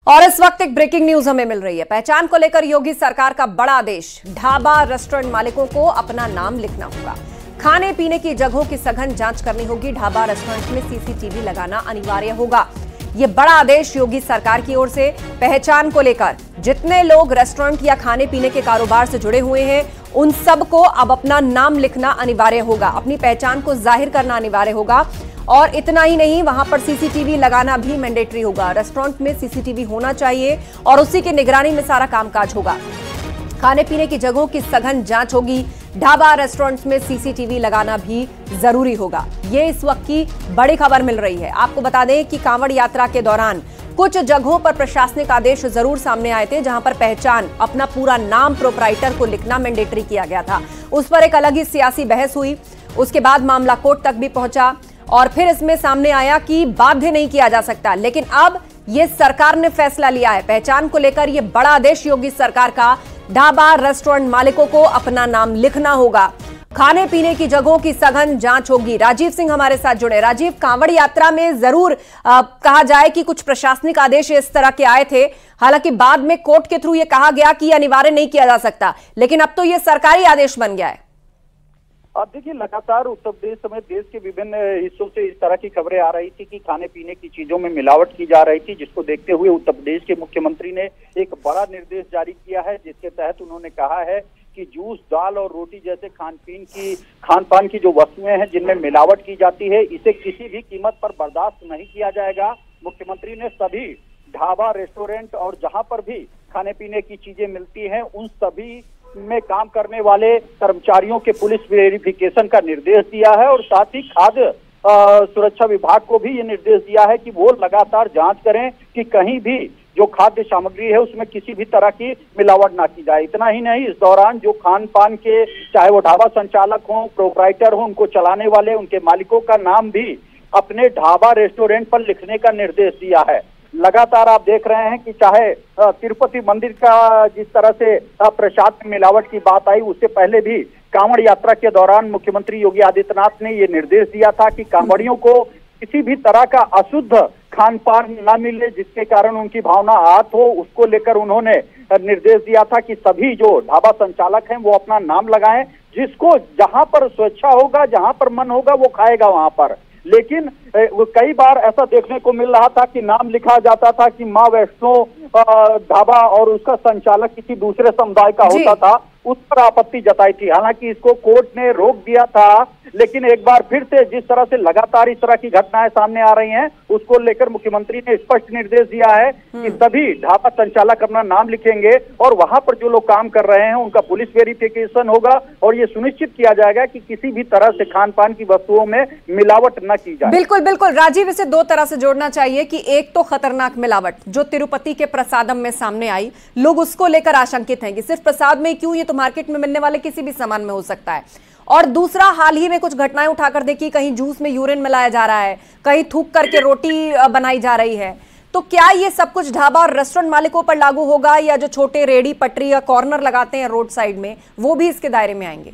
और इस वक्त एक ब्रेकिंग न्यूज हमें मिल रही है। पहचान को लेकर योगी सरकार का बड़ा आदेश। ढाबा रेस्टोरेंट मालिकों को अपना नाम लिखना होगा। खाने पीने की जगहों की सघन जांच करनी होगी। ढाबा रेस्टोरेंट में सीसीटीवी लगाना अनिवार्य होगा। यह बड़ा आदेश योगी सरकार की ओर से पहचान को लेकर जितने लोग रेस्टोरेंट या खाने पीने के कारोबार से जुड़े हुए हैं उन सबको अब अपना नाम लिखना अनिवार्य होगा, अपनी पहचान को जाहिर करना अनिवार्य होगा। और इतना ही नहीं, वहां पर सीसीटीवी लगाना भी मैंडेटरी होगा। रेस्टोरेंट में सीसीटीवी होना चाहिए और उसी की निगरानी में सारा कामकाज होगा। खाने पीने की जगहों की सघन जांच होगी। ढाबा रेस्टोरेंट्स में सीसीटीवी लगाना भी जरूरी होगा। ये इस वक्त की बड़ी खबर मिल रही है। आपको बता दें कि कांवड़ यात्रा के दौरान कुछ जगहों पर प्रशासनिक आदेश जरूर सामने आए थे, जहां पर पहचान, अपना पूरा नाम प्रोपराइटर को लिखना मैंडेटरी किया गया था। उस पर एक अलग ही सियासी बहस हुई। उसके बाद मामला कोर्ट तक भी पहुंचा और फिर इसमें सामने आया कि बाध्य नहीं किया जा सकता। लेकिन अब यह सरकार ने फैसला लिया है। पहचान को लेकर यह बड़ा आदेश योगी सरकार का। ढाबा रेस्टोरेंट मालिकों को अपना नाम लिखना होगा। खाने पीने की जगहों की सघन जांच होगी। राजीव सिंह हमारे साथ जुड़े। राजीव, कांवड़ यात्रा में जरूर कहा जाए कि कुछ प्रशासनिक आदेश इस तरह के आए थे, हालांकि बाद में कोर्ट के थ्रू यह कहा गया कि अनिवार्य नहीं किया जा सकता, लेकिन अब तो यह सरकारी आदेश बन गया है। अब देखिए, लगातार उत्तर प्रदेश समेत देश के विभिन्न हिस्सों से इस तरह की खबरें आ रही थी कि खाने पीने की चीजों में मिलावट की जा रही थी, जिसको देखते हुए उत्तर प्रदेश के मुख्यमंत्री ने एक बड़ा निर्देश जारी किया है, जिसके तहत उन्होंने कहा है कि जूस, दाल और रोटी जैसे खान पान की जो वस्तुएं हैं जिनमें मिलावट की जाती है, इसे किसी भी कीमत पर बर्दाश्त नहीं किया जाएगा। मुख्यमंत्री ने सभी ढाबा, रेस्टोरेंट और जहां पर भी खाने पीने की चीजें मिलती हैं उन सभी में काम करने वाले कर्मचारियों के पुलिस वेरिफिकेशन का निर्देश दिया है और साथ ही खाद्य सुरक्षा विभाग को भी ये निर्देश दिया है कि वो लगातार जांच करें कि कहीं भी जो खाद्य सामग्री है उसमें किसी भी तरह की मिलावट ना की जाए। इतना ही नहीं, इस दौरान जो खान पान के, चाहे वो ढाबा संचालक हों, प्रोपराइटर हों, उनको चलाने वाले, उनके मालिकों का नाम भी अपने ढाबा रेस्टोरेंट पर लिखने का निर्देश दिया है। लगातार आप देख रहे हैं कि चाहे तिरुपति मंदिर का जिस तरह से प्रसाद में मिलावट की बात आई, उससे पहले भी कांवड़ यात्रा के दौरान मुख्यमंत्री योगी आदित्यनाथ ने ये निर्देश दिया था कि कांवड़ियों को किसी भी तरह का अशुद्ध खान पान न मिले जिसके कारण उनकी भावना आहत हो। उसको लेकर उन्होंने निर्देश दिया था कि सभी जो ढाबा संचालक हैं वो अपना नाम लगाएं, जिसको जहां पर स्वेच्छा होगा, जहां पर मन होगा वो खाएगा वहां पर। लेकिन कई बार ऐसा देखने को मिल रहा था कि नाम लिखा जाता था कि माँ वैष्णो ढाबा और उसका संचालक किसी दूसरे समुदाय का होता था, उस पर आपत्ति जताई थी। हालांकि इसको कोर्ट ने रोक दिया था, लेकिन एक बार फिर से जिस तरह से लगातार इस तरह की घटनाएं सामने आ रही हैं, उसको लेकर मुख्यमंत्री ने स्पष्ट निर्देश दिया है कि सभी ढाबा संचालक अपना नाम लिखेंगे और वहां पर जो लोग काम कर रहे हैं उनका पुलिस वेरिफिकेशन होगा और ये सुनिश्चित किया जाएगा कि किसी भी तरह से खान पान की वस्तुओं में मिलावट न की जाए। बिल्कुल बिल्कुल राजीव, इसे दो तरह से जोड़ना चाहिए कि एक तो खतरनाक मिलावट जो तिरुपति के प्रसादम में सामने आई, लोग उसको लेकर आशंकित हैं कि सिर्फ प्रसाद में क्यों, ये तो मार्केट में मिलने वाले किसी भी सामान में हो सकता है। और दूसरा, हाल ही में कुछ घटनाएं उठाकर देखी, कहीं जूस में यूरिन मिलाया जा रहा है, कहीं थूक करके रोटी बनाई जा रही है। तो क्या ये सब कुछ ढाबा और रेस्टोरेंट मालिकों पर लागू होगा या जो छोटे रेडी पटरी या कॉर्नर लगाते हैं रोड साइड में वो भी इसके दायरे में आएंगे?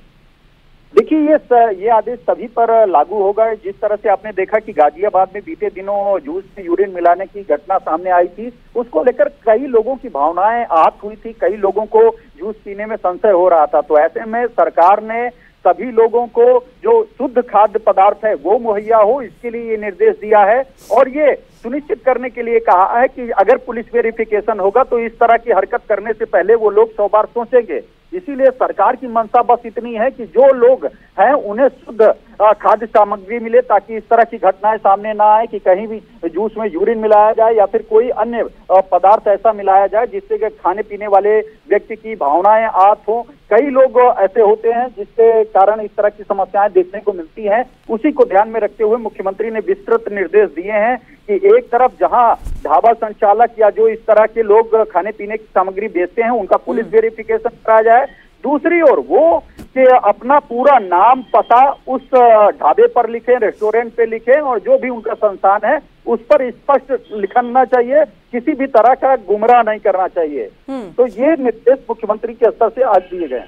देखिए, ये आदेश सभी पर लागू होगा। जिस तरह से आपने देखा कि गाजियाबाद में बीते दिनों जूस में यूरिन मिलाने की घटना सामने आई थी, उसको लेकर कई लोगों की भावनाएं आहत हुई थी, कई लोगों को जूस पीने में संशय हो रहा था। तो ऐसे में सरकार ने सभी लोगों को जो शुद्ध खाद्य पदार्थ है वो मुहैया हो, इसके लिए ये निर्देश दिया है और ये सुनिश्चित करने के लिए कहा है कि अगर पुलिस वेरिफिकेशन होगा तो इस तरह की हरकत करने से पहले वो लोग 100 बार सोचेंगे। इसीलिए सरकार की मंशा बस इतनी है कि जो लोग हैं उन्हें शुद्ध खाद्य सामग्री मिले, ताकि इस तरह की घटनाएं सामने ना आए कि कहीं भी जूस में यूरिन मिलाया जाए या फिर कोई अन्य पदार्थ ऐसा मिलाया जाए जिससे कि खाने पीने वाले व्यक्ति की भावनाएं आहत हो। कई लोग ऐसे होते हैं जिसके कारण इस तरह की समस्याएं देखने को मिलती हैं। उसी को ध्यान में रखते हुए मुख्यमंत्री ने विस्तृत निर्देश दिए हैं कि एक तरफ जहां ढाबा संचालक या जो इस तरह के लोग खाने पीने की सामग्री बेचते हैं उनका पुलिस वेरिफिकेशन कराया जाए, दूसरी ओर वो कि अपना पूरा नाम, पता उस ढाबे पर लिखें, रेस्टोरेंट पे लिखें और जो भी उनका संस्थान है उस पर स्पष्ट लिखना चाहिए, किसी भी तरह का गुमराह नहीं करना चाहिए। तो ये निर्देश मुख्यमंत्री के स्तर से आज दिए गए।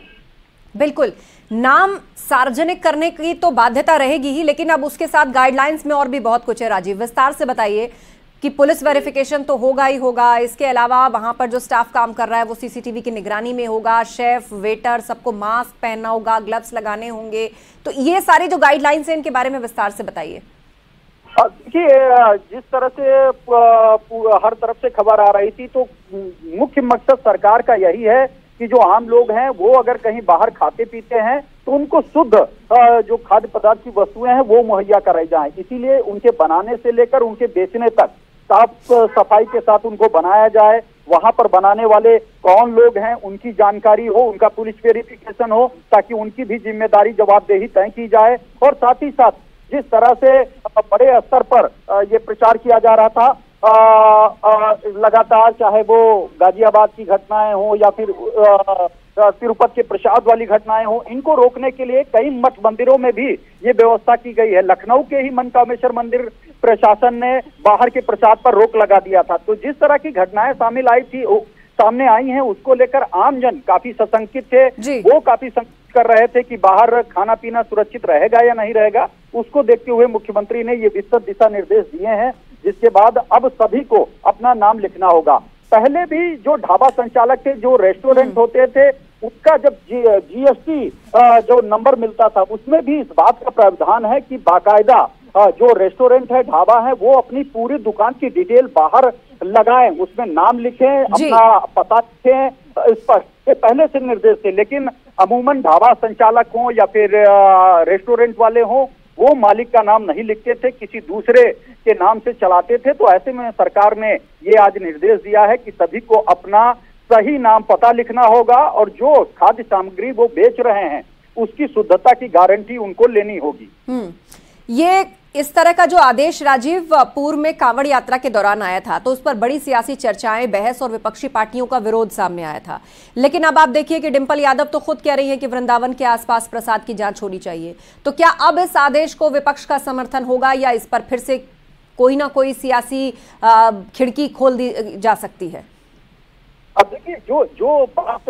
बिल्कुल, नाम सार्वजनिक करने की तो बाध्यता रहेगी ही, लेकिन अब उसके साथ गाइडलाइंस में और भी बहुत कुछ है। राजीव, विस्तार से बताइए कि पुलिस वेरिफिकेशन तो होगा ही होगा, इसके अलावा वहां पर जो स्टाफ काम कर रहा है वो सीसीटीवी की निगरानी में होगा, शेफ वेटर सबको मास्क पहनना होगा, ग्लव्स लगाने होंगे। तो ये सारी जो गाइडलाइंस है इनके बारे में विस्तार से बताइए। देखिए, जिस तरह से हर तरफ से खबर आ रही थी, तो मुख्य मकसद सरकार का यही है कि जो आम लोग हैं वो अगर कहीं बाहर खाते पीते हैं तो उनको शुद्ध जो खाद्य पदार्थ की वस्तुएं हैं वो मुहैया कराई जाएं। इसीलिए उनके बनाने से लेकर उनके बेचने तक साफ सफाई के साथ उनको बनाया जाए। वहां पर बनाने वाले कौन लोग हैं उनकी जानकारी हो, उनका पुलिस वेरिफिकेशन हो, ताकि उनकी भी जिम्मेदारी जवाबदेही तय की जाए। और साथ ही साथ जिस तरह से बड़े स्तर पर ये प्रचार किया जा रहा था लगातार, चाहे वो गाजियाबाद की घटनाएं हो या फिर तिरुपति के प्रसाद वाली घटनाएं हो, इनको रोकने के लिए कई मठ मंदिरों में भी ये व्यवस्था की गई है। लखनऊ के ही मनकामेश्वर मंदिर प्रशासन ने बाहर के प्रसाद पर रोक लगा दिया था। तो जिस तरह की घटनाएं सामने आई हैं उसको लेकर आमजन काफी सशंकित थे। वो काफी संकित कर रहे थे कि बाहर खाना पीना सुरक्षित रहेगा या नहीं रहेगा। उसको देखते हुए मुख्यमंत्री ने ये विस्तृत दिशा निर्देश दिए हैं, जिसके बाद अब सभी को अपना नाम लिखना होगा। पहले भी जो ढाबा संचालक थे, जो रेस्टोरेंट होते थे, उसका जब जीएसटी जो नंबर मिलता था उसमें भी इस बात का प्रावधान है कि बाकायदा जो रेस्टोरेंट है, ढाबा है, वो अपनी पूरी दुकान की डिटेल बाहर लगाएं, उसमें नाम लिखें, अपना पता लिखें। इस पर पहले से निर्देश थे, लेकिन अमूमन ढाबा संचालक हो या फिर रेस्टोरेंट वाले हों, वो मालिक का नाम नहीं लिखते थे, किसी दूसरे के नाम से चलाते थे। तो ऐसे में सरकार ने ये आज निर्देश दिया है कि सभी को अपना सही नाम पता लिखना होगा और जो खाद्य सामग्री वो बेच रहे हैं उसकी शुद्धता की गारंटी उनको लेनी होगी। ये इस तरह का जो आदेश राजीव पूर्व में कांवड़ यात्रा के दौरान आया था तो उस पर बड़ी सियासी चर्चाएं, बहस और विपक्षी पार्टियों का विरोध सामने आया था। लेकिन अब आप देखिए कि डिंपल यादव तो खुद कह रही है कि वृंदावन के आसपास प्रसाद की जांच होनी चाहिए। तो क्या अब इस आदेश को विपक्ष का समर्थन होगा या इस पर फिर से कोई ना कोई सियासी खिड़की खोल दी जा सकती है? अब देखिए, जो बात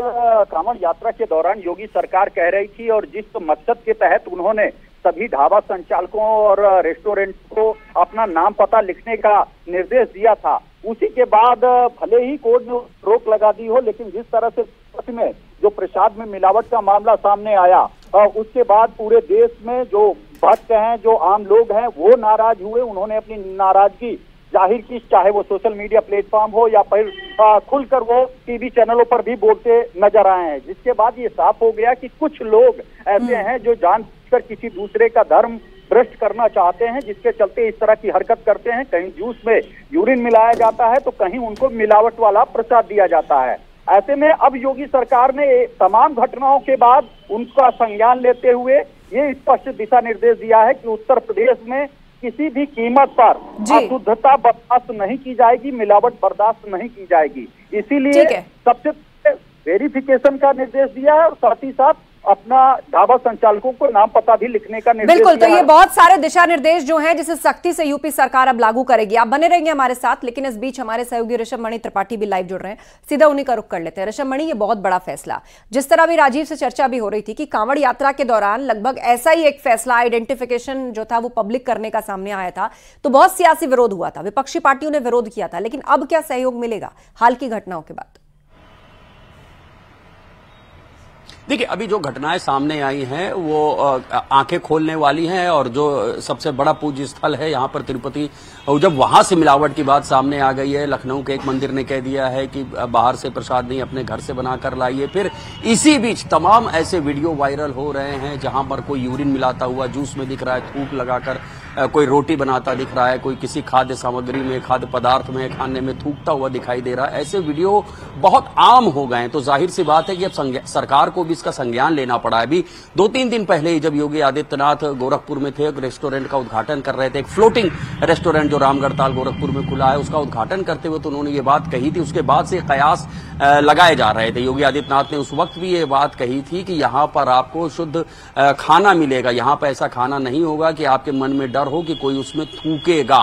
कांवड़ यात्रा के दौरान योगी सरकार कह रही थी और जिस मकसद के तहत उन्होंने सभी ढाबा संचालकों और रेस्टोरेंट को अपना नाम पता लिखने का निर्देश दिया था, उसी के बाद भले ही कोर्ट ने रोक लगा दी हो, लेकिन जिस तरह से में जो प्रसाद में मिलावट का मामला सामने आया, उसके बाद पूरे देश में जो भक्त हैं, जो आम लोग हैं, वो नाराज हुए। उन्होंने अपनी नाराजगी जाहिर की, चाहे वो सोशल मीडिया प्लेटफॉर्म हो या फिर खुलकर वो टीवी चैनलों पर भी बोलते नजर आए हैं। जिसके बाद ये साफ हो गया कि कुछ लोग ऐसे हैं जो जानबूझकर किसी दूसरे का धर्म भ्रष्ट करना चाहते हैं, जिसके चलते इस तरह की हरकत करते हैं। कहीं जूस में यूरिन मिलाया जाता है तो कहीं उनको मिलावट वाला प्रसाद दिया जाता है। ऐसे में अब योगी सरकार ने तमाम घटनाओं के बाद उनका संज्ञान लेते हुए ये स्पष्ट दिशा निर्देश दिया है कि उत्तर प्रदेश में किसी भी कीमत पर अशुद्धता बर्दाश्त नहीं की जाएगी, मिलावट बर्दाश्त नहीं की जाएगी। इसीलिए सबसे वेरिफिकेशन का निर्देश दिया है और साथ ही साथ अपना ढाबा संचालकों को नाम पता भी लिखने का निर्देश बिल्कुल। तो ये बहुत सारे दिशा निर्देश जो हैं जिसे सख्ती से यूपी सरकार अब लागू करेगी। आप बने रहेंगे हमारे साथ, लेकिन इस बीच हमारे सहयोगी ऋषभ मणि त्रिपाठी भी लाइव जुड़ रहे हैं, सीधा उन्हीं का रुख कर लेते हैं। ऋषभ मणि, ये बहुत बड़ा फैसला, जिस तरह भी राजीव से चर्चा भी हो रही थी कि कांवड़ यात्रा के दौरान लगभग ऐसा ही एक फैसला, आइडेंटिफिकेशन जो था वो पब्लिक करने का सामने आया था, तो बहुत सियासी विरोध हुआ था, विपक्षी पार्टियों ने विरोध किया था। लेकिन अब क्या सहयोग मिलेगा हाल की घटनाओं के बाद? देखिए, अभी जो घटनाएं सामने आई हैं वो आंखें खोलने वाली हैं और जो सबसे बड़ा पूज्य स्थल है यहाँ पर तिरुपति, जब वहां से मिलावट की बात सामने आ गई है, लखनऊ के एक मंदिर ने कह दिया है कि बाहर से प्रसाद नहीं अपने घर से बनाकर लाइए। फिर इसी बीच तमाम ऐसे वीडियो वायरल हो रहे हैं जहां पर कोई यूरिन मिलाता हुआ जूस में दिख रहा है, थूक लगाकर कोई रोटी बनाता दिख रहा है, कोई किसी खाद्य सामग्री में, खाद्य पदार्थ में, खाने में थूकता हुआ दिखाई दे रहा है। ऐसे वीडियो बहुत आम हो गए हैं। तो जाहिर सी बात है कि अब सरकार को भी इसका संज्ञान लेना पड़ा है। अभी 2-3 दिन पहले ही जब योगी आदित्यनाथ गोरखपुर में थे, एक रेस्टोरेंट का उद्घाटन कर रहे थे, एक फ्लोटिंग रेस्टोरेंट जो रामगढ़ताल गोरखपुर में खुला है, उसका उद्घाटन करते हुए तो उन्होंने ये बात कही थी। उसके बाद से कयास लगाए जा रहे थे। योगी आदित्यनाथ ने उस वक्त भी ये बात कही थी कि यहाँ पर आपको शुद्ध खाना मिलेगा, यहाँ पर ऐसा खाना नहीं होगा कि आपके मन में डर हो कि कोई उसमें थूकेगा।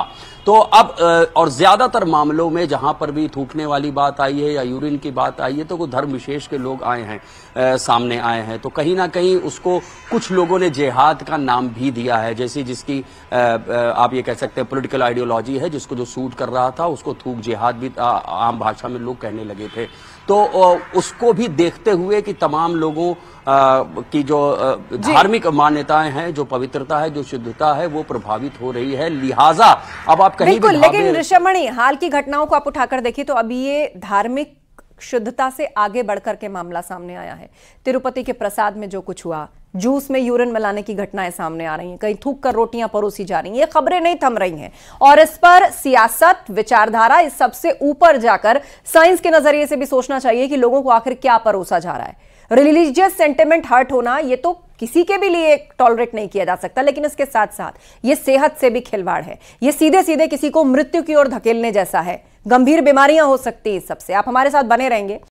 तो अब और ज्यादातर मामलों में जहां पर भी थूकने वाली बात आई है या यूरिन की बात आई है तो वो धर्म विशेष के लोग आए हैं, सामने आए हैं। तो कहीं ना कहीं उसको कुछ लोगों ने जिहाद का नाम भी दिया है, जैसे जिसकी आप ये कह सकते हैं पॉलिटिकल आइडियोलॉजी है, जिसको जो सूट कर रहा था उसको थूक जिहाद भी आम भाषा में लोग कहने लगे थे। तो उसको भी देखते हुए कि तमाम लोगों की जो धार्मिक मान्यताएं हैं, जो पवित्रता है, जो शुद्धता है, वो प्रभावित हो रही है। लिहाजा अब आप कहीं बिल्कुल, लेकिन ऋषभमणि, हाल की घटनाओं को आप उठाकर देखिए तो अभी ये धार्मिक शुद्धता से आगे बढ़कर के मामला सामने आया है। तिरुपति के प्रसाद में जो कुछ हुआ, जूस में यूरिन मिलाने की घटनाएं सामने आ रही हैं, कहीं थूक कर रोटियां परोसी जा रही हैं, ये खबरें नहीं थम रही हैं। और इस पर सियासत, विचारधारा, इस सबसे ऊपर जाकर साइंस के नजरिए से भी सोचना चाहिए कि लोगों को आखिर क्या परोसा जा रहा है। रिलीजियस सेंटिमेंट हर्ट होना ये तो किसी के भी लिए टॉलरेट नहीं किया जा सकता, लेकिन इसके साथ साथ ये सेहत से भी खिलवाड़ है। ये सीधे सीधे किसी को मृत्यु की ओर धकेलने जैसा है। गंभीर बीमारियां हो सकती है इस सबसे। आप हमारे साथ बने रहेंगे।